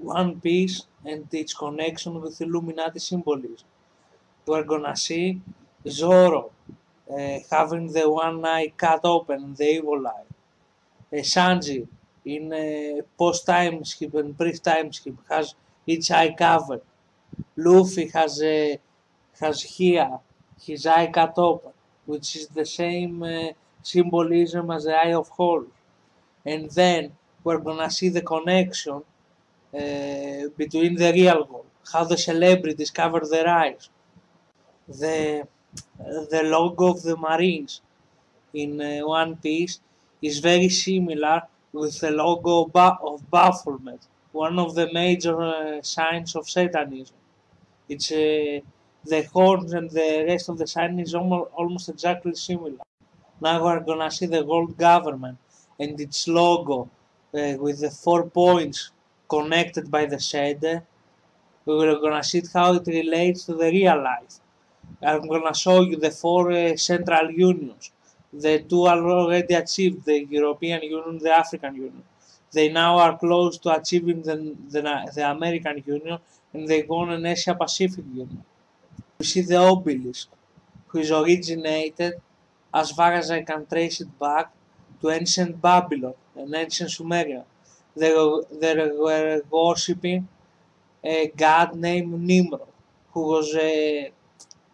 One Piece and its connection with Illuminati symbolism. We're gonna see Zoro having the one eye cut open, the evil eye. Sanji in post-time skip and pre-time skip has each eye covered. Luffy has here his eye cut open, which is the same symbolism as the Eye of Horus. And then we're gonna see the connection between the real world, how the celebrities cover their eyes, the the logo of the Marines in One Piece is very similar with the logo of Baphomet, one of the major signs of Satanism. It's the horns and the rest of the sign is almost exactly similar. Now we're gonna see the world government and its logo with the 4 points connected by the shader. We're gonna see how it relates to the real life. I'm gonna show you the four central unions. The two are already achieved, the European Union, the African Union. They now are close to achieving the American Union, and they want an Asia Pacific Union. We see the obelisk, which originated, as far as I can trace it back, to ancient Babylon and ancient Sumeria. They were worshipping a god named Nimrod, who was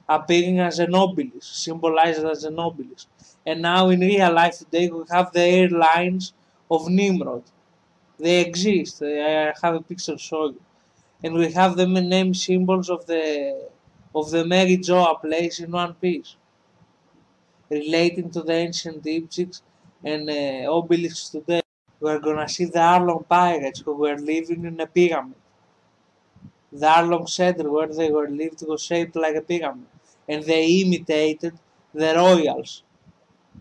appearing as an obelisk, symbolized as an obelisk. And now in real life today we have the airlines of Nimrod. They exist. I have a picture to show you. And we have the name symbols of the Mary Joa place in One Piece, relating to the ancient Egyptians and obelisks today. We're gonna see the Arlong pirates who were living in a pyramid. The Arlong Center where they were lived was shaped like a pyramid, and they imitated the royals.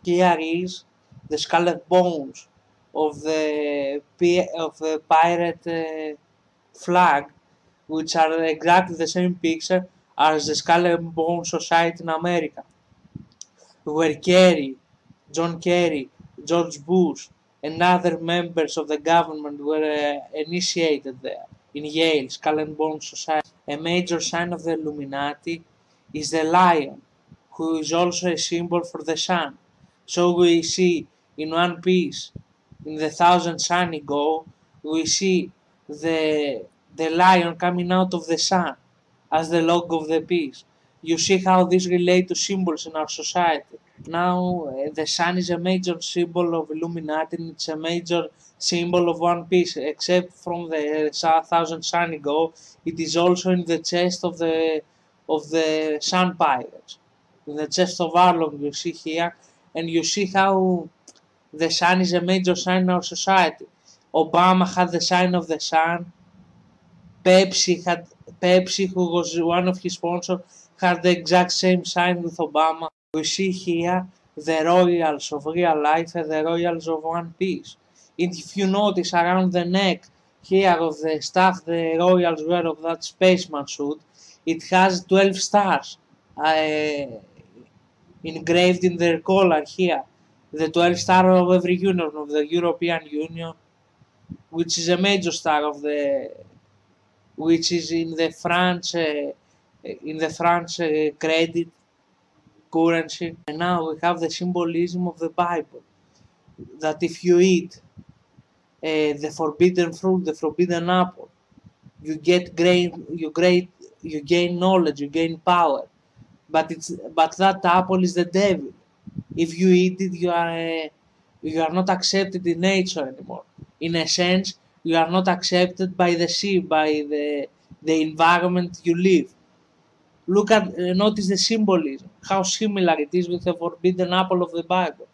Here is the skull bones of the pirate flag, which are exactly the same picture as the Skull and Bones Society in America, where John Kerry, George Bush, and other members of the government were initiated there in Yale Skull and Bones Society. A major sign of the Illuminati is the lion, who is also a symbol for the sun. So we see in One Piece, in the Thousand Sunny Go, we see the lion coming out of the sun as the logo of the piece. You see how this relates to symbols in our society. Now the sun is a major symbol of Illuminati and it's a major symbol of One Piece, except from the Thousand Sunny Go, it is also in the chest of the Sun Pirates. In the chest of Arlong you see here, and you see how the sun is a major sign in our society. Obama had the sign of the sun. Pepsi, who was one of his sponsors, had the exact same sign with Obama. We see here the royals of real life and the royals of One Piece. And if you notice around the neck here of the stuff the royals wear of that spaceman suit, it has 12 stars engraved in their collar here. The 12 star of every union, of the European Union, which is a major star of which is in the France credit currency. And now we have the symbolism of the Bible, that if you eat the forbidden fruit, the forbidden apple, you gain knowledge, you gain power. But that apple is the devil. If you eat it, you are not accepted in nature anymore. In a sense, you are not accepted by the sea, by the environment you live. Notice the symbolism, how similar it is with the forbidden apple of the Bible.